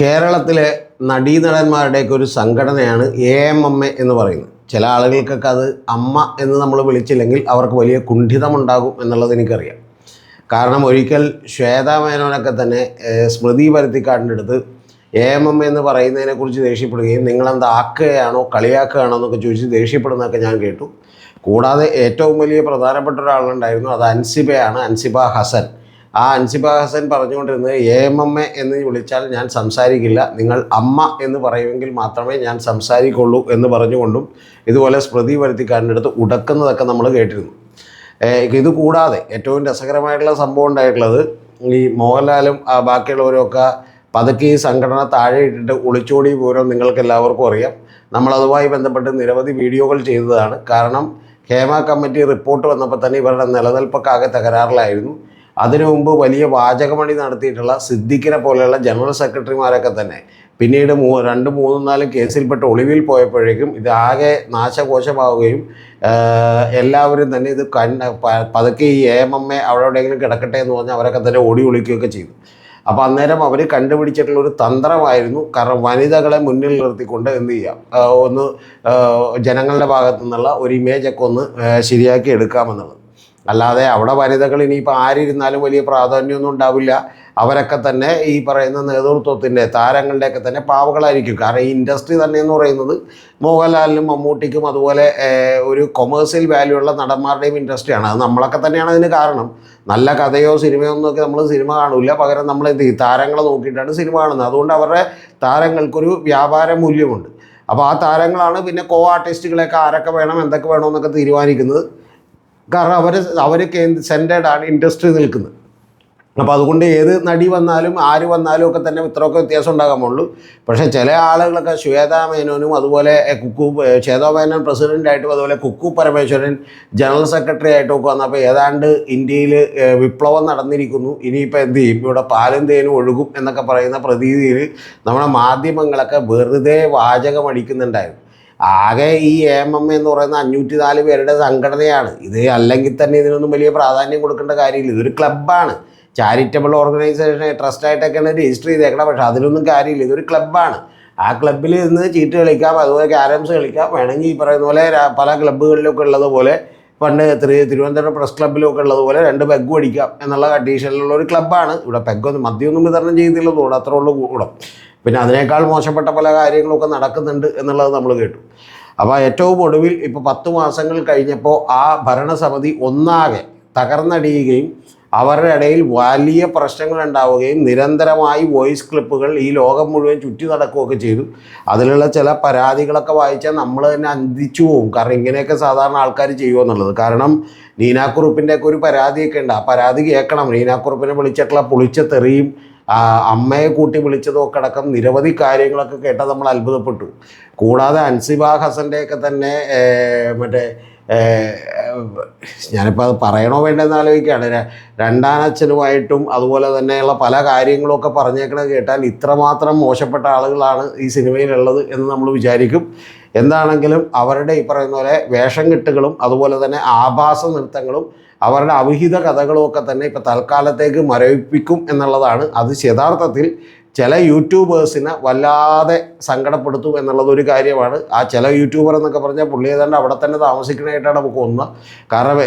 കേരളത്തിലെ നടീനടന്മാരുടെയൊക്കെ ഒരു സംഘടനയാണ് AMMA എന്ന് പറയുന്നത്. ചില ആളുകൾക്കൊക്കെ അത് അമ്മ എന്ന് നമ്മൾ വിളിച്ചില്ലെങ്കിൽ അവർക്ക് വലിയ കുണ്ഠിതമുണ്ടാകും എന്നുള്ളത് എനിക്കറിയാം. കാരണം ഒരിക്കൽ ശ്വേതാ മേനോനൊക്കെ തന്നെ സ്മൃതി പരുത്തിക്കാടിൻ്റെ അടുത്ത് AMMA എന്ന് പറയുന്നതിനെക്കുറിച്ച് ദേഷ്യപ്പെടുകയും നിങ്ങളെന്താ ആക്കുകയാണോ കളിയാക്കുകയാണോ എന്നൊക്കെ ചോദിച്ച് ദേഷ്യപ്പെടുന്നതൊക്കെ ഞാൻ കേട്ടു. കൂടാതെ ഏറ്റവും വലിയ പ്രധാനപ്പെട്ട ഒരാളുണ്ടായിരുന്നു, അത് അൻസിബയാണ്, അൻസിബ ഹസൻ. ആ അൻസിബ ഹസൻ പറഞ്ഞുകൊണ്ടിരുന്നത് AMMA എന്ന് വിളിച്ചാൽ ഞാൻ സംസാരിക്കില്ല, നിങ്ങൾ അമ്മ എന്ന് പറയുമെങ്കിൽ മാത്രമേ ഞാൻ സംസാരിക്കുള്ളൂ എന്ന് പറഞ്ഞുകൊണ്ടും ഇതുപോലെ സ്മൃതി പരുത്തിക്കാടിൻ്റെ അടുത്ത് ഉടക്കുന്നതൊക്കെ നമ്മൾ കേട്ടിരുന്നു. ഇത് കൂടാതെ ഏറ്റവും രസകരമായിട്ടുള്ള സംഭവം ഉണ്ടായിട്ടുള്ളത്, ഈ മോഹൻലാലും ബാക്കിയുള്ളവരൊക്കെ പതുക്കെ ഈ സംഘടന താഴെ ഇട്ടിട്ട് ഒളിച്ചോടി പോരും നിങ്ങൾക്ക് എല്ലാവർക്കും അറിയാം. നമ്മളതുമായി ബന്ധപ്പെട്ട് നിരവധി വീഡിയോകൾ ചെയ്തതാണ്. കാരണം ഹേമ കമ്മിറ്റി റിപ്പോർട്ട് വന്നപ്പോൾ തന്നെ ഇവരുടെ നിലനിൽപ്പൊക്കെ ആകെ തകരാറിലായിരുന്നു. അതിനു മുമ്പ് വലിയ വാചകമണി നടത്തിയിട്ടുള്ള സിദ്ദിഖിനെ പോലെയുള്ള ജനറൽ സെക്രട്ടറിമാരൊക്കെ തന്നെ പിന്നീട് 2, 3, 4 കേസിൽപ്പെട്ട് ഒളിവിൽ പോയപ്പോഴേക്കും ഇതാകെ നാശകോശമാവുകയും എല്ലാവരും തന്നെ ഇത് പതുക്കെ ഈ AMMA അവിടെ എവിടെയെങ്കിലും കിടക്കട്ടെ എന്ന് പറഞ്ഞാൽ അവരൊക്കെ തന്നെ ഓടി ഒളിക്കുകയൊക്കെ ചെയ്തു. അപ്പോൾ അന്നേരം അവർ കണ്ടുപിടിച്ചിട്ടുള്ള ഒരു തന്ത്രമായിരുന്നു, കാരണം വനിതകളെ മുന്നിൽ നിർത്തിക്കൊണ്ട് എന്ത് ചെയ്യാം, ഒന്ന് ജനങ്ങളുടെ ഭാഗത്തു നിന്നുള്ള ഒരു ഇമേജൊക്കെ ഒന്ന് ശരിയാക്കി എടുക്കാമെന്നുള്ളത്. അല്ലാതെ അവിടെ വനിതകൾ ഇനിയിപ്പോൾ ആരിരുന്നാലും വലിയ പ്രാധാന്യമൊന്നും ഉണ്ടാവില്ല. അവരൊക്കെ തന്നെ ഈ പറയുന്ന നേതൃത്വത്തിൻ്റെ താരങ്ങളുടെയൊക്കെ തന്നെ പാവകളായിരിക്കും. കാരണം ഈ ഇൻഡസ്ട്രി തന്നെ എന്ന് പറയുന്നത് മോഹൻലാലിനും മമ്മൂട്ടിക്കും അതുപോലെ ഒരു കൊമേഴ്സ്യൽ വാല്യൂ ഉള്ള നടന്മാരുടെയും ഇൻഡസ്ട്രിയാണ്. അത് നമ്മളൊക്കെ തന്നെയാണ് അതിന് കാരണം. നല്ല കഥയോ സിനിമയോ ഒന്നൊക്കെ നമ്മൾ സിനിമ കാണില്ല, പകരം നമ്മൾ എന്ത് ചെയ്യും, താരങ്ങളെ നോക്കിയിട്ടാണ് സിനിമ കാണുന്നത്. അതുകൊണ്ട് അവരുടെ താരങ്ങൾക്കൊരു വ്യാപാര മൂല്യമുണ്ട്. അപ്പോൾ ആ താരങ്ങളാണ് പിന്നെ ആർട്ടിസ്റ്റുകളെയൊക്കെ ആരൊക്കെ വേണം എന്തൊക്കെ വേണമെന്നൊക്കെ തീരുമാനിക്കുന്നത്. കാരണം അവർ സെൻറ്റേഡാണ് ഇൻഡസ്ട്രി നിൽക്കുന്നത്. അപ്പോൾ അതുകൊണ്ട് ഏത് നടി വന്നാലും ആര് വന്നാലും ഒക്കെ തന്നെ ഇത്രയൊക്കെ വ്യത്യാസം ഉണ്ടാകാമുള്ളൂ. പക്ഷേ ചില ആളുകളൊക്കെ ശ്വേതാ മേനോനും അതുപോലെ ശ്വേതാ മേനോൻ പ്രസിഡൻ്റായിട്ടും അതുപോലെ കുക്കു പരമേശ്വരൻ ജനറൽ സെക്രട്ടറി ആയിട്ടും ഒക്കെ വന്നപ്പോൾ ഏതാണ്ട് ഇന്ത്യയിൽ വിപ്ലവം നടന്നിരിക്കുന്നു, ഇനിയിപ്പോൾ എന്ത് ചെയ്യും, ഇവിടെ പാലും തേനും ഒഴുകും എന്നൊക്കെ പറയുന്ന പ്രതീതിയിൽ നമ്മുടെ മാധ്യമങ്ങളൊക്കെ വെറുതെ വാചകം അടിക്കുന്നുണ്ടായിരുന്നു. ആകെ ഈ AMMA എന്ന് പറയുന്ന 504 പേരുടെ സംഘടനയാണ് ഇത്. അല്ലെങ്കിൽ തന്നെ ഇതിനൊന്നും വലിയ പ്രാധാന്യം കൊടുക്കേണ്ട കാര്യമില്ല. ഇതൊരു ക്ലബ്ബാണ്, ചാരിറ്റബിൾ ഓർഗനൈസേഷൻ ട്രസ്റ്റായിട്ടൊക്കെയാണ് രജിസ്റ്റർ ചെയ്തേക്കണം. പക്ഷേ അതിലൊന്നും കാര്യമില്ല, ഇതൊരു ക്ലബ്ബാണ്. ആ ക്ലബ്ബിൽ നിന്ന് ചീട്ട് കളിക്കാം, അതുപോലെ ക്യാരംസ് കളിക്കാം, വേണമെങ്കിൽ ഈ പറയുന്ന പോലെ പല ക്ലബ്ബുകളിലൊക്കെ ഉള്ളതുപോലെ പണ്ട് തിരുവനന്തപുരം പ്രസ് ക്ലബ്ബിലൊക്കെ ഉള്ളതുപോലെ 2 പെഗ് അടിക്കാം എന്നുള്ള കണ്ടീഷനിലുള്ള ഒരു ക്ലബ്ബാണ്. ഇവിടെ പെഗ്ഗൊന്നും മദ്യമൊന്നും വിതരണം ചെയ്തില്ലെന്നുകൂടെ, അത്രേ ഉള്ളൂ കൂടെ. പിന്നെ അതിനേക്കാൾ മോശപ്പെട്ട പല കാര്യങ്ങളൊക്കെ നടക്കുന്നുണ്ട് എന്നുള്ളത് നമ്മൾ കേട്ടു. അപ്പോൾ ഏറ്റവും ഒടുവിൽ ഇപ്പോൾ 10 മാസങ്ങൾ കഴിഞ്ഞപ്പോൾ ആ ഭരണസമിതി ഒന്നാകെ തകർന്നടിയുകയും അവരുടെ ഇടയിൽ വലിയ പ്രശ്നങ്ങൾ ഉണ്ടാവുകയും നിരന്തരമായി വോയിസ് ക്ലിപ്പുകൾ ഈ ലോകം മുഴുവൻ ചുറ്റി നടക്കുകയൊക്കെ ചെയ്തു. അതിലുള്ള ചില പരാതികളൊക്കെ വായിച്ചാൽ നമ്മൾ തന്നെ അന്തിച്ചു പോകും. കാരണം ഇങ്ങനെയൊക്കെ സാധാരണ ആൾക്കാർ ചെയ്യുമെന്നുള്ളത്. കാരണം നീനാക്കുറുപ്പിൻ്റെയൊക്കെ ഒരു പരാതിയൊക്കെ ഉണ്ട്, ആ പരാതി കേൾക്കണം. നീനാക്കുറുപ്പിനെ വിളിച്ചിട്ടുള്ള പുളിച്ച തെറിയും അമ്മയെ കൂട്ടി വിളിച്ചതൊക്കെ അടക്കം നിരവധി കാര്യങ്ങളൊക്കെ കേട്ടാൽ നമ്മൾ അത്ഭുതപ്പെട്ടു. കൂടാതെ അൻസിബ ഹസൻ്റെയൊക്കെ തന്നെ മറ്റേ ഞാനിപ്പോൾ അത് പറയണോ വേണ്ടെന്ന് ആലോചിക്കുകയാണ്. രണ്ടാനച്ഛനുമായിട്ടും അതുപോലെ തന്നെയുള്ള പല കാര്യങ്ങളൊക്കെ പറഞ്ഞേക്കണത് കേട്ടാൽ ഇത്രമാത്രം മോശപ്പെട്ട ആളുകളാണ് ഈ സിനിമയിലുള്ളത് എന്ന് നമ്മൾ വിചാരിക്കും. എന്താണെങ്കിലും അവരുടെ ഈ പറയുന്ന പോലെ വേഷം കെട്ടുകളും അതുപോലെ തന്നെ ആഭാസ നൃത്തങ്ങളും അവരുടെ അവിഹിത കഥകളും ഒക്കെ തന്നെ ഇപ്പോൾ തൽക്കാലത്തേക്ക് മരവിപ്പിക്കും എന്നുള്ളതാണ്. അത് യഥാർത്ഥത്തിൽ ചില യൂട്യൂബേഴ്സിനെ വല്ലാതെ സങ്കടപ്പെടുത്തും എന്നുള്ളതൊരു കാര്യമാണ്. ആ ചില യൂട്യൂബർ എന്നൊക്കെ പറഞ്ഞാൽ പുള്ളി ഏതാണ്ട് അവിടെ തന്നെ താമസിക്കണമായിട്ടാണ് നമുക്ക് ഒന്ന്. കാരണം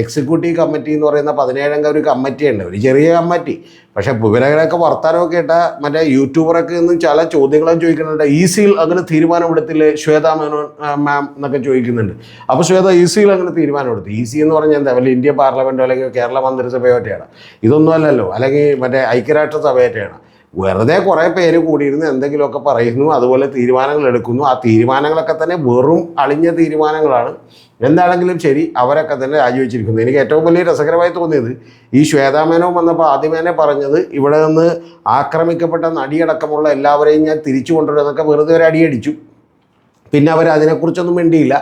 എക്സിക്യൂട്ടീവ് കമ്മിറ്റി എന്ന് പറയുന്ന 17 അംഗ ഒരു കമ്മിറ്റിയുണ്ട്, ഒരു ചെറിയ കമ്മിറ്റി. പക്ഷേ ഇവരൊക്കെ വർത്തമാനമൊക്കെ കേട്ടാൽ മറ്റേ യൂട്യൂബറൊക്കെ നിന്നും ചില ചോദ്യങ്ങളും ചോദിക്കുന്നുണ്ട്. ഈസിയിൽ അങ്ങനെ തീരുമാനമെടുത്തില്ലേ ശ്വേതാ മേനോൻ മാം എന്നൊക്കെ ചോദിക്കുന്നുണ്ട്. അപ്പോൾ ശ്വേത ഈസിയിൽ അങ്ങനെ തീരുമാനമെടുത്തു. ഈസി എന്ന് പറഞ്ഞാൽ എന്താ, വല്ല ഇന്ത്യ പാർലമെൻറ്റോ അല്ലെങ്കിൽ കേരള മന്ത്രിസഭയോ ഒക്കെയാണ്, ഇതൊന്നും അല്ലല്ലോ. അല്ലെങ്കിൽ മറ്റേ ഐക്യരാഷ്ട്രസഭയൊക്കെയാണ്. വെറുതെ കുറേ പേര് കൂടിയിരുന്ന് എന്തെങ്കിലുമൊക്കെ പറയുന്നു, അതുപോലെ തീരുമാനങ്ങൾ എടുക്കുന്നു. ആ തീരുമാനങ്ങളൊക്കെ തന്നെ വെറും അളിഞ്ഞ തീരുമാനങ്ങളാണ്. എന്താണെങ്കിലും ശരി, അവരൊക്കെ തന്നെ രാജിവെച്ചിരിക്കുന്നു. എനിക്ക് ഏറ്റവും വലിയ രസകരമായി തോന്നിയത് ഈ ശ്വേതാ മേനോൻ വന്നപ്പോൾ ആദ്യമേ പറഞ്ഞത് ഇവിടെ നിന്ന് ആക്രമിക്കപ്പെട്ട നടിയടക്കമുള്ള എല്ലാവരെയും ഞാൻ തിരിച്ചു കൊണ്ടുവരുന്നൊക്കെ വെറുതെ ഒരു അടിയടിച്ചു. പിന്നെ അവർ അതിനെക്കുറിച്ചൊന്നും വേണ്ടിയില്ല,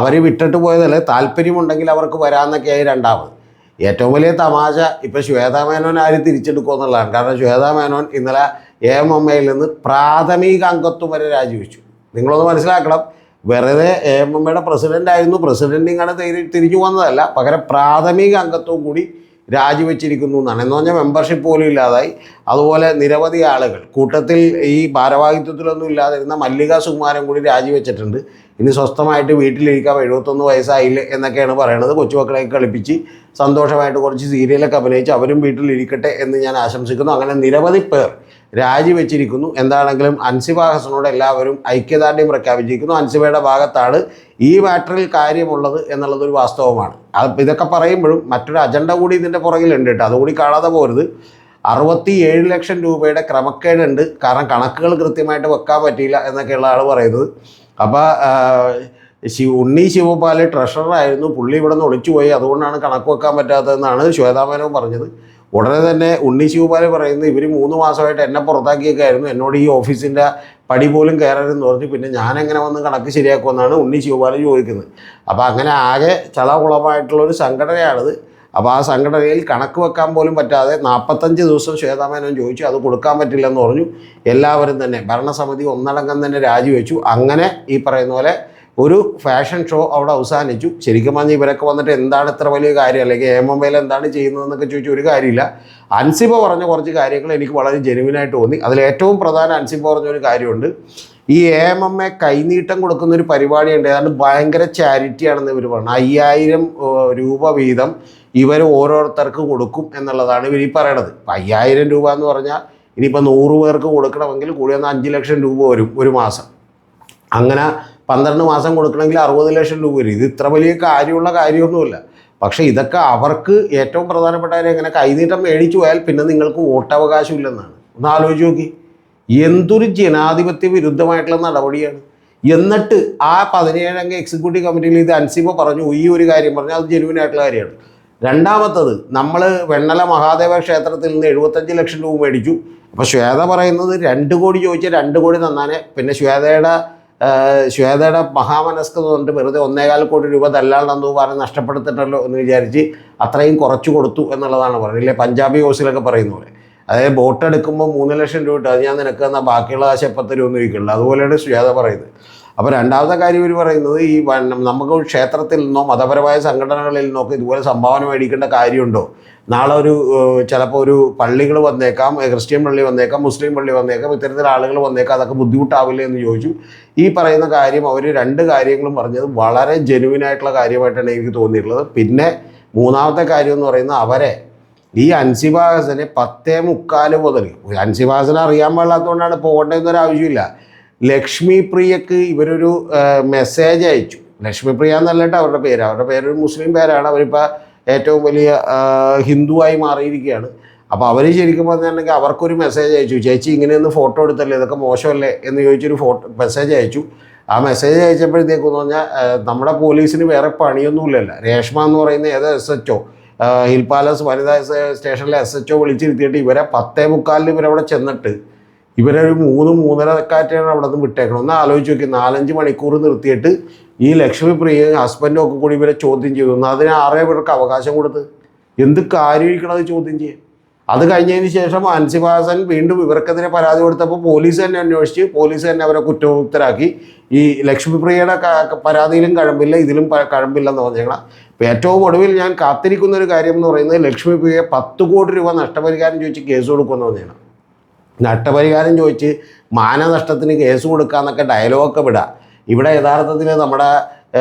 അവർ വിട്ടിട്ട് പോയതല്ലേ, താല്പര്യമുണ്ടെങ്കിൽ അവർക്ക് വരാമെന്നൊക്കെയായി രണ്ടാമത്. ഏറ്റവും വലിയ തമാശ ഇപ്പോൾ ശ്വേതാ മേനോൻ ആര് തിരിച്ചെടുക്കുക എന്നുള്ളതാണ്. കാരണം ശ്വേതാ മേനോൻ ഇന്നലെ AMMAയിൽ നിന്ന് പ്രാഥമിക അംഗത്വം വരെ രാജിവെച്ചു. നിങ്ങളൊന്ന് മനസ്സിലാക്കണം, വെറുതെ AMMAയുടെ പ്രസിഡൻ്റായിരുന്നു, പ്രസിഡൻറ്റിങ്ങനെ തിരിഞ്ഞു വന്നതല്ല, പകരം പ്രാഥമിക അംഗത്വം കൂടി രാജിവെച്ചിരിക്കുന്നു എന്നാണ്. എന്ന് പറഞ്ഞാൽ മെമ്പർഷിപ്പ് പോലും ഇല്ലാതായി. അതുപോലെ നിരവധി ആളുകൾ കൂട്ടത്തിൽ ഈ ഭാരവാഹിത്വത്തിലൊന്നും ഇല്ലാതിരുന്ന മല്ലിക സുകുമാരൻ കൂടി രാജിവെച്ചിട്ടുണ്ട്. ഇനി സ്വസ്ഥമായിട്ട് വീട്ടിലിരിക്കാം, 71 വയസ്സായില്ലേ എന്നൊക്കെയാണ് പറയണത്. കൊച്ചുമക്കളെയൊക്കെ കളിപ്പിച്ച് സന്തോഷമായിട്ട് കുറച്ച് സീരിയലൊക്കെ അഭിനയിച്ച് അവരും വീട്ടിലിരിക്കട്ടെ എന്ന് ഞാൻ ആശംസിക്കുന്നു. അങ്ങനെ നിരവധി പേർ രാജിവെച്ചിരിക്കുന്നു. എന്താണെങ്കിലും അൻസിബ ഹസനോട് എല്ലാവരും ഐക്യദാർഢ്യം പ്രഖ്യാപിച്ചിരിക്കുന്നു. അൻസിബയുടെ ഭാഗത്താണ് ഈ മാറ്ററിൽ കാര്യമുള്ളത് എന്നുള്ളതൊരു വാസ്തവമാണ്. ഇതൊക്കെ പറയുമ്പോഴും മറ്റൊരു അജണ്ട കൂടി ഇതിൻ്റെ പുറകിലുണ്ട് കേട്ടോ, അതുകൂടി കാണാതെ പോരുത്. 67 ലക്ഷം രൂപയുടെ ക്രമക്കേടുണ്ട്. കാരണം കണക്കുകൾ കൃത്യമായിട്ട് വെക്കാൻ പറ്റിയില്ല എന്നൊക്കെയുള്ള ആൾ പറയുന്നത്. അപ്പോൾ ഉണ്ണി ശിവപാൽ ട്രഷററായിരുന്നു, പുള്ളി ഇവിടെ നിന്ന് ഒളിച്ചുപോയി, അതുകൊണ്ടാണ് കണക്ക് വെക്കാൻ പറ്റാത്തതെന്നാണ് ശ്വേതാമേനോൻ പറഞ്ഞത്. ഉടനെ തന്നെ ഉണ്ണി ശിവപാൽ പറയുന്നത് ഇവർ 3 മാസമായിട്ട് എന്നെ പുറത്താക്കിയൊക്കെയായിരുന്നു, എന്നോട് ഈ ഓഫീസിൻ്റെ പടി പോലും കയറരുതെന്ന് പറഞ്ഞു, പിന്നെ ഞാനെങ്ങനെ വന്ന് കണക്ക് ശരിയാക്കുമെന്നാണ് ഉണ്ണി ശിവപാൽ ചോദിക്കുന്നത്. അപ്പോൾ അങ്ങനെ ആകെ ചളകുളമായിട്ടുള്ളൊരു സംഘടനയാണിത്. അപ്പോൾ ആ സംഘടനയിൽ കണക്ക് വെക്കാൻ പോലും പറ്റാതെ 45 ദിവസം ശ്വേതാമേനോൻ ചോദിച്ചു, അത് കൊടുക്കാൻ പറ്റില്ലെന്ന് പറഞ്ഞു. എല്ലാവരും തന്നെ ഭരണസമിതി ഒന്നടങ്കം തന്നെ രാജിവെച്ചു. അങ്ങനെ ഈ പറയുന്ന പോലെ ഒരു ഫാഷൻ ഷോ അവിടെ അവസാനിച്ചു. ശരിക്കും പറഞ്ഞാൽ ഇവരൊക്കെ വന്നിട്ട് എന്താണ് ഇത്ര വലിയ കാര്യം, അല്ലെങ്കിൽ എംഎംഎയിൽ എന്താണ് ചെയ്യുന്നതെന്നൊക്കെ ചോദിച്ചാൽ ഒരു കാര്യമില്ല. അൻസിബ പറഞ്ഞ കുറച്ച് കാര്യങ്ങൾ എനിക്ക് വളരെ ജെനുവിനായിട്ട് തോന്നി. അതിൽ ഏറ്റവും പ്രധാനം അൻസിബ പറഞ്ഞൊരു കാര്യമുണ്ട്. ഈ എംഎംഎ കൈനീട്ടം കൊടുക്കുന്നൊരു പരിപാടിയുണ്ട്, ഏതാണ്ട് ഭയങ്കര ചാരിറ്റിയാണെന്ന് ഇവർ പറഞ്ഞു. 5000 രൂപ വീതം ഇവർ ഓരോരുത്തർക്ക് കൊടുക്കും എന്നുള്ളതാണ് ഇവർ ഈ പറയണത്. 5000 രൂപ എന്ന് പറഞ്ഞാൽ ഇനിയിപ്പോൾ 100 പേർക്ക് കൊടുക്കണമെങ്കിൽ കൂടി വന്നാൽ 5 ലക്ഷം രൂപ വരും ഒരു മാസം. അങ്ങനെ 12 മാസം കൊടുക്കണമെങ്കിൽ 60 ലക്ഷം രൂപ വരും. ഇത് ഇത്ര വലിയ കാര്യമുള്ള കാര്യമൊന്നുമില്ല. പക്ഷേ ഇതൊക്കെ അവർക്ക് ഏറ്റവും പ്രധാനപ്പെട്ട കാര്യം, എങ്ങനെ കൈനീട്ടം മേടിച്ചു പോയാൽ പിന്നെ നിങ്ങൾക്ക് വോട്ടവകാശം ഇല്ലെന്നാണ്. ഒന്ന് ആലോചിച്ച് നോക്കി, എന്തൊരു ജനാധിപത്യ വിരുദ്ധമായിട്ടുള്ള നടപടിയാണ്. എന്നിട്ട് ആ 17 അംഗ എക്സിക്യൂട്ടീവ് കമ്മിറ്റിയിൽ ഇത് അൻസിബ പറഞ്ഞു, ഈ ഒരു കാര്യം പറഞ്ഞു, അത് ജെനുവിനായിട്ടുള്ള കാര്യമാണ്. രണ്ടാമത്തത്, നമ്മൾ വെണ്ണല മഹാദേവ ക്ഷേത്രത്തിൽ നിന്ന് 75 ലക്ഷം രൂപ മേടിച്ചു. അപ്പോൾ ശ്വേത പറയുന്നത് 2 കോടി ചോദിച്ചാൽ 2 കോടി തന്നാനെ, പിന്നെ ശ്വേതയുടെ മഹാമനസ്കത കൊണ്ട് വെറുതെ 1.25 കോടി രൂപ ദല്ലാളെന്ന് പറഞ്ഞ് നഷ്ടപ്പെടുത്തിട്ടല്ലോ എന്ന് വിചാരിച്ച് അത്രയും കുറച്ച് കൊടുത്തു എന്നുള്ളതാണ് പറയുന്നത്. ഇല്ലേ, പഞ്ചാബി ഹൗസിലൊക്കെ പറയുന്ന പോലെ, അതായത് ബോട്ട് എടുക്കുമ്പോൾ 3 ലക്ഷം രൂപ ഇട്ട് അത് ഞാൻ നിനക്ക് എന്നാൽ ബാക്കിയുള്ള കാശ് എപ്പത്ത് രൂപ ഒന്നും ഇരിക്കുള്ളൂ. അതുപോലെയാണ് ശ്വേത പറയുന്നത്. അപ്പോൾ രണ്ടാമത്തെ കാര്യം ഇവർ പറയുന്നത്, ഈ നമുക്ക് ക്ഷേത്രത്തിൽ നിന്നോ മതപരമായ സംഘടനകളിൽ നിന്നോ ഒക്കെ ഇതുപോലെ സംഭാവന മേടിക്കേണ്ട കാര്യമുണ്ടോ? നാളെ ചിലപ്പോൾ ഒരു പള്ളികൾ വന്നേക്കാം, ക്രിസ്ത്യൻ പള്ളി വന്നേക്കാം, മുസ്ലിം പള്ളി വന്നേക്കാം, ഇത്തരത്തിൽ ആളുകൾ വന്നേക്കാം, അതൊക്കെ ബുദ്ധിമുട്ടാവില്ലേ എന്ന് ചോദിച്ചു. ഈ പറയുന്ന കാര്യം അവർ 2 കാര്യങ്ങളും പറഞ്ഞത് വളരെ ജെനുവിനായിട്ടുള്ള കാര്യമായിട്ടാണ് എനിക്ക് തോന്നിയിട്ടുള്ളത്. പിന്നെ മൂന്നാമത്തെ കാര്യം എന്ന് പറയുന്നത്, അവരെ ഈ അൻസിബ ഹസനെ 10:45 മുതൽ, അൻസിബ ഹസനെ അറിയാൻ പാടില്ലാത്തതുകൊണ്ടാണ് പോകേണ്ടതെന്നൊരു ആവശ്യമില്ല. ലക്ഷ്മി പ്രിയക്ക് ഇവരൊരു മെസ്സേജ് അയച്ചു. ലക്ഷ്മി പ്രിയ എന്നല്ലിട്ട് അവരുടെ പേരൊരു മുസ്ലിം പേരാണ്. അവരിപ്പോൾ ഏറ്റവും വലിയ ഹിന്ദുവായി മാറിയിരിക്കുകയാണ്. അപ്പോൾ അവർ ശരിക്കും പറഞ്ഞിട്ടുണ്ടെങ്കിൽ അവർക്കൊരു മെസ്സേജ് അയച്ചു, ചേച്ചി ഇങ്ങനെയൊന്ന് ഫോട്ടോ എടുത്തല്ലേ, ഇതൊക്കെ മോശമല്ലേ എന്ന് ചോദിച്ചൊരു മെസ്സേജ് അയച്ചു. ആ മെസ്സേജ് അയച്ചപ്പോഴത്തേക്കെന്ന് പറഞ്ഞാൽ നമ്മുടെ പോലീസിന് വേറെ പണിയൊന്നുമില്ലല്ലോ. രേഷ്മ എന്ന് പറയുന്ന ഏതോ SHO, ഹിൽ പാലസ് വനിതാ സ്റ്റേഷനിലെ SHO വിളിച്ചിരുത്തിയിട്ട് ഇവരെ 10:45 ഇവരവിടെ ചെന്നിട്ട് ഇവരൊരു 3-3:30 അവിടെ നിന്ന് വിട്ടേക്കണം. ഒന്ന് ആലോചിച്ച് നോക്കി, 4-5 മണിക്കൂർ നിർത്തിയിട്ട് ഈ ലക്ഷ്മി പ്രിയയും ഹസ്ബൻഡും ഒക്കെ കൂടി ഇവരെ ചോദ്യം ചെയ്തു. അതിന് 6 പേർക്ക് അവകാശം കൊടുത്ത് എന്ത് കാര്യമായിരിക്കണത് ചോദ്യം ചെയ്യാൻ? അത് കഴിഞ്ഞതിന് ശേഷം അൻസിബ ഹസൻ വീണ്ടും ഇവർക്കെതിരെ പരാതി കൊടുത്തപ്പോൾ പോലീസ് തന്നെ അന്വേഷിച്ച് പോലീസ് തന്നെ അവരെ കുറ്റമുക്തരാക്കി. ഈ ലക്ഷ്മി പ്രിയയുടെ പരാതിയിലും കഴമ്പില്ല, ഇതിലും കഴമ്പില്ലെന്ന് പറഞ്ഞേക്കണം. ഇപ്പോൾ ഏറ്റവും ഒടുവിൽ ഞാൻ കാത്തിരിക്കുന്ന ഒരു കാര്യം എന്ന് പറയുന്നത്, ലക്ഷ്മി പ്രിയ 10 കോടി രൂപ നഷ്ടപരിഹാരം ചോദിച്ച് കേസ് കൊടുക്കുമെന്ന് പറഞ്ഞാണ്. നഷ്ടപരിഹാരം ചോദിച്ച് മാനനഷ്ടത്തിന് കേസ് കൊടുക്കാമെന്നൊക്കെ ഡയലോഗൊക്കെ വിടാം. ഇവിടെ യഥാർത്ഥത്തിൽ നമ്മുടെ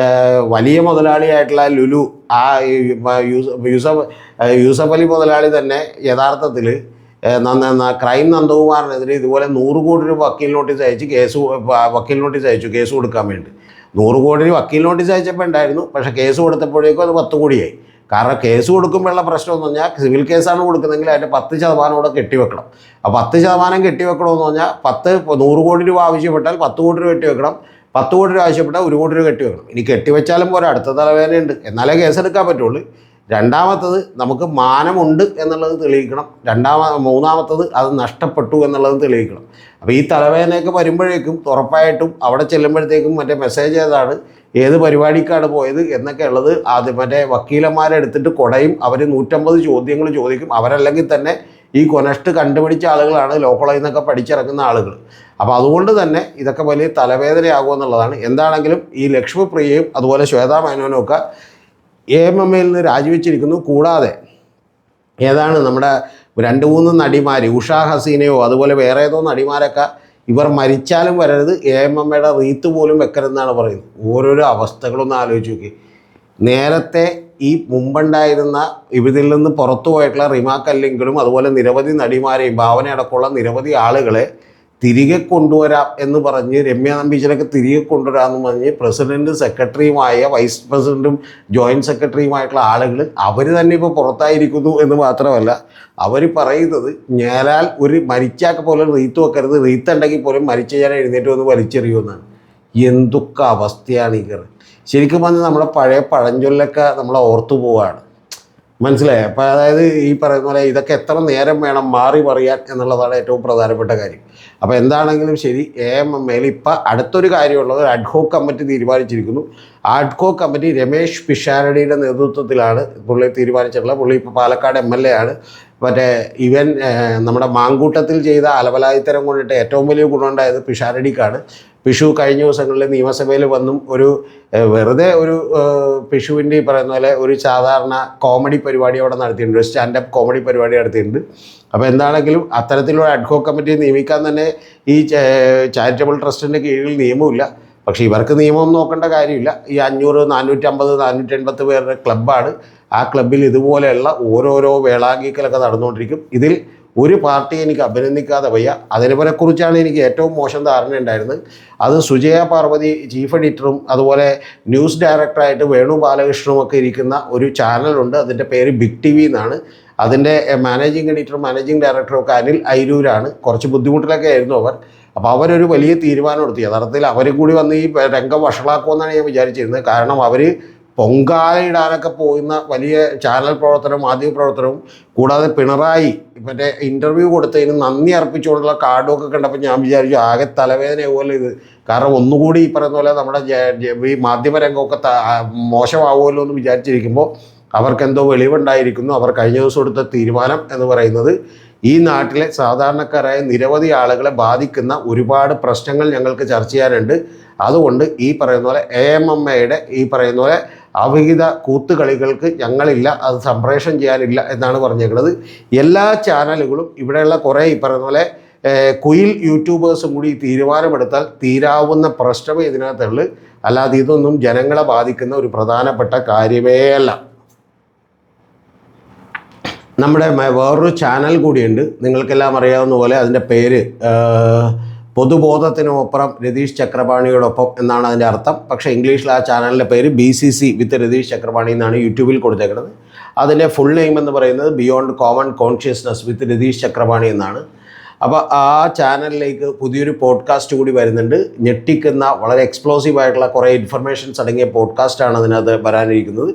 വലിയ മുതലാളിയായിട്ടുള്ള ലുലു, ആ യൂസഫ് അലി മുതലാളി തന്നെ യഥാർത്ഥത്തിൽ ക്രൈം നന്ദകുമാറിനെതിരെ ഇതുപോലെ 100 കോടി രൂപ വക്കീൽ നോട്ടീസ് അയച്ചു കേസ് കൊടുക്കാൻ വേണ്ടി. 100 കോടി വക്കീൽ നോട്ടീസ് അയച്ചപ്പോൾ ഉണ്ടായിരുന്നു, പക്ഷേ കേസ് കൊടുത്തപ്പോഴേക്കും അത് 10 കോടിയായി. കാരണം കേസ് കൊടുക്കുമ്പോഴുള്ള പ്രശ്നം എന്ന് പറഞ്ഞാൽ, സിവിൽ കേസാണ് കൊടുക്കുന്നതെങ്കിൽ അതിൻ്റെ 10% കൂടെ കെട്ടിവെക്കണം. അപ്പോൾ 10% കെട്ടിവെക്കണമെന്ന് പറഞ്ഞാൽ 100 കോടി രൂപ ആവശ്യപ്പെട്ടാൽ 10 കോടി രൂപ കെട്ടിവെക്കണം. 10 കോടി രൂപ ആവശ്യപ്പെട്ടാൽ 1 കോടി രൂപ കെട്ടിവെക്കണം. ഇനി കെട്ടിവെച്ചാലും പോരാ, അടുത്ത തലവേദനയുണ്ട്, എന്നാലേ കേസെടുക്കാൻ പറ്റുള്ളൂ. രണ്ടാമത്തത്, നമുക്ക് മാനമുണ്ട് എന്നുള്ളത് തെളിയിക്കണം. മൂന്നാമത്തത്, അത് നഷ്ടപ്പെട്ടു എന്നുള്ളത് തെളിയിക്കണം. അപ്പോൾ ഈ തലവേദനയൊക്കെ വരുമ്പോഴേക്കും ഉറപ്പായിട്ടും അവിടെ ചെല്ലുമ്പോഴത്തേക്കും മറ്റേ മെസ്സേജ് ഏതാണ്, ഏത് പരിപാടിക്കാണ് പോയത് എന്നൊക്കെ ഉള്ളത് അത് മറ്റേ വക്കീലന്മാരെ എടുത്തിട്ട് കുടയും. അവർ 150 ചോദ്യങ്ങൾ ചോദിക്കും. അവരല്ലെങ്കിൽ തന്നെ ഈ കൊനഷ്ട് കണ്ടുപിടിച്ച ആളുകളാണ്, ലോ കോളേജിൽ നിന്നൊക്കെ പഠിച്ചിറങ്ങുന്ന ആളുകൾ. അപ്പോൾ അതുകൊണ്ട് തന്നെ ഇതൊക്കെ വലിയ തലവേദനയാകുമെന്നുള്ളതാണ്. എന്താണെങ്കിലും ഈ ലക്ഷ്മി പ്രിയയും അതുപോലെ ശ്വേതാ മേനോനും ഒക്കെ AMMയിൽ നിന്ന് രാജിവെച്ചിരിക്കുന്നു. കൂടാതെ ഏതാണ് നമ്മുടെ 2-3 നടിമാർ, ഉഷാ ഹസീനയോ അതുപോലെ വേറെ ഏതോ നടിമാരൊക്കെ ഇവർ മരിച്ചാലും വരരുത്, AMMയുടെ റീത്ത് പോലും വെക്കരുതെന്നാണ് പറയുന്നത്. ഓരോരോ അവസ്ഥകളൊന്നും ആലോചിച്ച് നോക്കി. നേരത്തെ ഈ മുമ്പുണ്ടായിരുന്ന ഇതിൽ നിന്ന് പുറത്തു പോയിട്ടുള്ള റിമാ കല്ലിങ്കലും അതുപോലെ നിരവധി നടിമാരെയും ഭാവനയടക്കമുള്ള നിരവധി ആളുകളെ തിരികെ കൊണ്ടുവരാം എന്ന് പറഞ്ഞ്, രമ്യ നമ്പീശനൊക്കെ തിരികെ കൊണ്ടുവരാമെന്ന് പറഞ്ഞ് പ്രസിഡൻറ്റും സെക്രട്ടറിയുമായ, വൈസ് പ്രസിഡൻറ്റും ജോയിൻറ്റ് സെക്രട്ടറിയുമായിട്ടുള്ള ആളുകൾ അവർ തന്നെ ഇപ്പോൾ പുറത്തായിരിക്കുന്നു എന്ന് മാത്രമല്ല, അവർ പറയുന്നത് ഞാനാൽ ഒരു മരിച്ചാക്ക പോലും റീത്ത് വെക്കരുത്, റീത്ത് ഉണ്ടെങ്കിൽ പോലും മരിച്ച ഞാൻ എഴുന്നേറ്റ് വന്ന് വലിച്ചെറിയുമെന്നാണ്. എന്തൊക്കെ അവസ്ഥയാണ് ഈ കയറി. ശരിക്കും പറഞ്ഞാൽ നമ്മുടെ പഴയ പഴഞ്ചൊല്ലൊക്കെ നമ്മളെ ഓർത്തു പോവുകയാണ്. മനസ്സിലായി. അപ്പോൾ അതായത് ഈ പറയുന്ന പോലെ ഇതൊക്കെ എത്ര നേരം വേണം മാറി പറയാൻ എന്നുള്ളതാണ് ഏറ്റവും പ്രധാനപ്പെട്ട കാര്യം. അപ്പോൾ എന്താണെങ്കിലും ശരി, AMMയിൽ ഇപ്പോൾ അടുത്തൊരു കാര്യമുള്ളത്, ഒരു അഡ്ഹോക്ക് കമ്മിറ്റി തീരുമാനിച്ചിരിക്കുന്നു. ആ അഡ്ഹോക്ക് കമ്മിറ്റി രമേശ് പിഷാരടിയുടെ നേതൃത്വത്തിലാണ് പുള്ളി തീരുമാനിച്ചിട്ടുള്ളത്. പുള്ളി ഇപ്പോൾ പാലക്കാട് MLA ആണ്. മറ്റേ ഇവൻ നമ്മുടെ മാങ്കൂട്ടത്തിൽ ചെയ്ത അലവലായിത്തരം കൊണ്ടിട്ട് ഏറ്റവും വലിയ ഗുണമുണ്ടായത് പിഷാരടിക്കാണ്. പിഷു കഴിഞ്ഞ ദിവസങ്ങളിൽ നിയമസഭയിൽ വന്നും ഒരു വെറുതെ ഒരു പിഷുവിൻ്റെ ഈ പറയുന്ന പോലെ ഒരു സാധാരണ കോമഡി പരിപാടി അവിടെ നടത്തിയിട്ടുണ്ട്, ഒരു സ്റ്റാൻഡപ്പ് കോമഡി പരിപാടി നടത്തിയിട്ടുണ്ട്. അപ്പോൾ എന്താണെങ്കിലും അത്തരത്തിലുള്ള അഡ്ഹോക്ക് കമ്മിറ്റി നിയമിക്കാൻ തന്നെ ഈ ചാരിറ്റബിൾ ട്രസ്റ്റിൻ്റെ കീഴിൽ നിയമമില്ല. പക്ഷേ ഇവർക്ക് നിയമം നോക്കേണ്ട കാര്യമില്ല. ഈ 500, 450, 480 പേരുടെ ക്ലബ്ബാണ്. ആ ക്ലബ്ബിൽ ഇതുപോലെയുള്ള ഓരോരോ വേളാങ്കീക്കലൊക്കെ നടന്നുകൊണ്ടിരിക്കും. ഇതിൽ ഒരു പാർട്ടി എനിക്ക് അഭിനന്ദിക്കാതെ വയ്യ. അതിനെക്കുറിച്ചാണ് എനിക്ക് ഏറ്റവും മോശം ധാരണ ഉണ്ടായിരുന്നത്. അത് സുജയ പാർവതി ചീഫ് എഡിറ്ററും അതുപോലെ ന്യൂസ് ഡയറക്ടറായിട്ട് വേണു ബാലകൃഷ്ണനും ഒക്കെ ഇരിക്കുന്ന ഒരു ചാനലുണ്ട്. അതിൻ്റെ പേര് ബിഗ് TV എന്നാണ്. അതിൻ്റെ മാനേജിങ് എഡിറ്ററും മാനേജിങ് ഡയറക്ടറും ഒക്കെ അനിൽ അയിരൂരാണ്. കുറച്ച് ബുദ്ധിമുട്ടിലൊക്കെ ആയിരുന്നു അവർ. അപ്പോൾ അവരൊരു വലിയ തീരുമാനം എടുത്തു. യഥാർത്ഥത്തിൽ അവരും കൂടി വന്ന് ഈ രംഗം വഷളാക്കുമെന്നാണ് ഞാൻ വിചാരിച്ചിരുന്നത്. കാരണം അവർ പൊങ്കാലയിടാനൊക്കെ പോകുന്ന വലിയ ചാനൽ പ്രവർത്തനവും മാധ്യമ പ്രവർത്തനവും കൂടാതെ പിണറായി മറ്റേ ഇൻ്റർവ്യൂ കൊടുത്തതിന് നന്ദി അർപ്പിച്ചുകൊണ്ടുള്ള കാർഡൊക്കെ കണ്ടപ്പോൾ ഞാൻ വിചാരിച്ചു ആകെ തലവേദന പോലെ ഇത്. കാരണം ഒന്നുകൂടി ഈ പറയുന്ന പോലെ നമ്മുടെ ഈ മാധ്യമരംഗമൊക്കെ മോശമാവുമല്ലോ എന്ന് വിചാരിച്ചിരിക്കുമ്പോൾ അവർക്കെന്തോ വെളിവുണ്ടായിരിക്കുന്നു. അവർ കഴിഞ്ഞ ദിവസം എടുത്ത തീരുമാനം എന്ന് പറയുന്നത് ഈ നാട്ടിലെ സാധാരണക്കാരായ നിരവധി ആളുകളെ ബാധിക്കുന്ന ഒരുപാട് പ്രശ്നങ്ങൾ ഞങ്ങൾക്ക് ചർച്ച ചെയ്യാനുണ്ട്. അതുകൊണ്ട് ഈ പറയുന്ന പോലെ AMMയുടെ ഈ പറയുന്ന പോലെ അവിഹിത കൂത്തുകളികൾക്ക് ഞങ്ങളില്ല, അത് സംപ്രേഷണം ചെയ്യാനില്ല എന്നാണ് പറഞ്ഞേക്കുന്നത്. എല്ലാ ചാനലുകളും ഇവിടെയുള്ള കുറേ ഈ പറയുന്ന പോലെ കുയിൽ യൂട്യൂബേഴ്സും കൂടി തീരുമാനമെടുത്താൽ തീരാവുന്ന പ്രശ്നമേ ഇതിനകത്തുള്ളൂ. അല്ലാതെ ഇതൊന്നും ജനങ്ങളെ ബാധിക്കുന്ന ഒരു പ്രധാനപ്പെട്ട കാര്യമേ അല്ല. നമ്മുടെ വേറൊരു ചാനൽ കൂടിയുണ്ട്, നിങ്ങൾക്കെല്ലാം അറിയാവുന്ന പോലെ. അതിൻ്റെ പേര് പൊതുബോധത്തിനൊപ്പം രതീഷ് ചക്രപാണിയോടൊപ്പം എന്നാണ് അതിൻ്റെ അർത്ഥം. പക്ഷേ ഇംഗ്ലീഷിൽ ആ ചാനലിൻ്റെ പേര് BCC വിത്ത് രതീഷ് ചക്രപാണി എന്നാണ് യൂട്യൂബിൽ കൊടുത്തേക്കുന്നത്. അതിൻ്റെ ഫുൾ നെയിം എന്ന് പറയുന്നത് ബിയോണ്ട് കോമൺ കോൺഷ്യസ്നസ് വിത്ത് രതീഷ് ചക്രപാണി എന്നാണ്. അപ്പോൾ ആ ചാനലിലേക്ക് പുതിയൊരു പോഡ്കാസ്റ്റ് കൂടി വരുന്നുണ്ട്. ഞെട്ടിക്കുന്ന വളരെ എക്സ്പ്ലോസീവ് ആയിട്ടുള്ള കുറേ ഇൻഫർമേഷൻസ് അടങ്ങിയ പോഡ്കാസ്റ്റാണ് അതിനകത്ത് വരാനിരിക്കുന്നത്.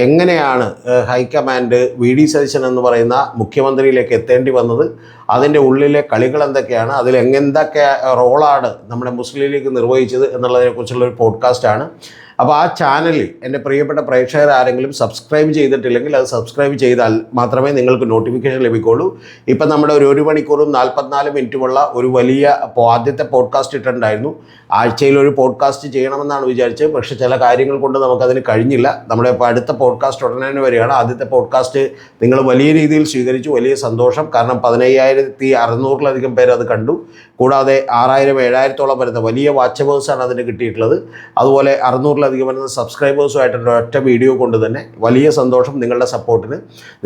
എങ്ങനെയാണ് ഹൈക്കമാൻഡ് VD സതീശൻ എന്ന് പറയുന്ന മുഖ്യമന്ത്രിയിലേക്ക് എത്തേണ്ടി വന്നത്, അതിൻ്റെ ഉള്ളിലെ കളികൾ എന്തൊക്കെയാണ്, അതിൽ എന്തൊക്കെ റോളാണ് നമ്മുടെ മുസ്ലിം ലീഗ് നിർവഹിച്ചത് എന്നുള്ളതിനെക്കുറിച്ചുള്ളൊരു പോഡ്കാസ്റ്റാണ്. അപ്പോൾ ആ ചാനലിൽ എൻ്റെ പ്രിയപ്പെട്ട പ്രേക്ഷകർ ആരെങ്കിലും സബ്സ്ക്രൈബ് ചെയ്തിട്ടില്ലെങ്കിൽ അത് സബ്സ്ക്രൈബ് ചെയ്താൽ മാത്രമേ നിങ്ങൾക്ക് നോട്ടിഫിക്കേഷൻ ലഭിക്കുകയുള്ളൂ. ഇപ്പം നമ്മുടെ ഒരു 1 മണിക്കൂറും 44 മിനിറ്റുമുള്ള ഒരു വലിയ ആദ്യത്തെ പോഡ്കാസ്റ്റ് ഇട്ടിട്ടുണ്ടായിരുന്നു. ആഴ്ചയിൽ ഒരു പോഡ്കാസ്റ്റ് ചെയ്യണമെന്നാണ് വിചാരിച്ചത്. പക്ഷേ ചില കാര്യങ്ങൾ കൊണ്ട് നമുക്കതിന് കഴിഞ്ഞില്ല. നമ്മുടെ ഇപ്പോൾ അടുത്ത പോഡ്കാസ്റ്റ് ഉടനെ തന്നെ വരികയാണ്. ആദ്യത്തെ പോഡ്കാസ്റ്റ് നിങ്ങൾ വലിയ രീതിയിൽ സ്വീകരിച്ചു, വലിയ സന്തോഷം. കാരണം 15,600-ലധികം പേര് അത് കണ്ടു. കൂടാതെ 6,000-7,000-ഓളം വരുന്ന വലിയ വാച്ചവേഴ്സാണ് അതിന് കിട്ടിയിട്ടുള്ളത്. അതുപോലെ 600-ലധികം വരുന്ന സബ്സ്ക്രൈബേഴ്സുമായിട്ടുള്ള ഒറ്റ വീഡിയോ കൊണ്ട് തന്നെ വലിയ സന്തോഷം നിങ്ങളുടെ സപ്പോർട്ടിന്.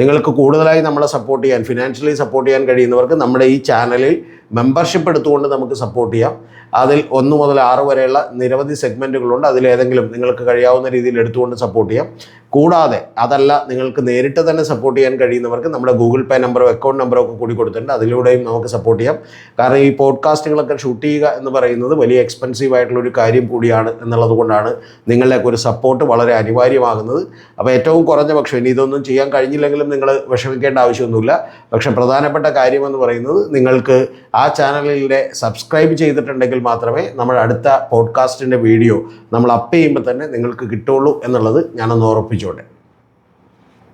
നിങ്ങൾക്ക് കൂടുതലായി നമ്മളെ സപ്പോർട്ട് ചെയ്യാൻ, ഫിനാൻഷ്യലി സപ്പോർട്ട് ചെയ്യാൻ കഴിയുന്നവർക്ക് നമ്മുടെ ഈ ചാനലിൽ മെമ്പർഷിപ്പ് എടുത്തുകൊണ്ട് നമുക്ക് സപ്പോർട്ട് ചെയ്യാം. അതിൽ 1 മുതൽ 6 വരെയുള്ള നിരവധി സെഗ്മെൻറ്റുകളുണ്ട്. അതിലേതെങ്കിലും നിങ്ങൾക്ക് കഴിയാവുന്ന രീതിയിൽ എടുത്തുകൊണ്ട് സപ്പോർട്ട് ചെയ്യാം. കൂടാതെ അതല്ല, നിങ്ങൾക്ക് നേരിട്ട് തന്നെ സപ്പോർട്ട് ചെയ്യാൻ കഴിയുന്നവർക്ക് നമ്മുടെ ഗൂഗിൾ പേ നമ്പറോ അക്കൗണ്ട് നമ്പറോ ഒക്കെ കൂടി കൊടുത്തിട്ടുണ്ട്. അതിലൂടെയും നമുക്ക് സപ്പോർട്ട് ചെയ്യാം. കാരണം ഈ പോഡ്കാസ്റ്റുകളൊക്കെ ഷൂട്ട് ചെയ്യുക എന്ന് പറയുന്നത് വലിയ എക്സ്പെൻസീവ് ആയിട്ടുള്ളൊരു കാര്യം കൂടിയാണ് എന്നുള്ളത് കൊണ്ടാണ് നിങ്ങളുടെയൊക്കെ ഒരു സപ്പോർട്ട് വളരെ അനിവാര്യമാകുന്നത്. അപ്പോൾ ഏറ്റവും കുറഞ്ഞ പക്ഷം ഇനി ഇതൊന്നും ചെയ്യാൻ കഴിഞ്ഞില്ലെങ്കിലും നിങ്ങൾ വിഷമിക്കേണ്ട ആവശ്യമൊന്നുമില്ല. പക്ഷേ പ്രധാനപ്പെട്ട കാര്യമെന്ന് പറയുന്നത് നിങ്ങൾക്ക് ആ ചാനലിലെ സബ്സ്ക്രൈബ് ചെയ്തിട്ടുണ്ടെങ്കിൽ മാത്രമേ നമ്മുടെ അടുത്ത പോഡ്കാസ്റ്റിൻ്റെ വീഡിയോ നമ്മൾ അപ്പ് ചെയ്യുമ്പോൾ തന്നെ നിങ്ങൾക്ക് കിട്ടുള്ളൂ എന്നുള്ളത് ഞാനൊന്ന് ഉറപ്പിച്ചോട്ടെ.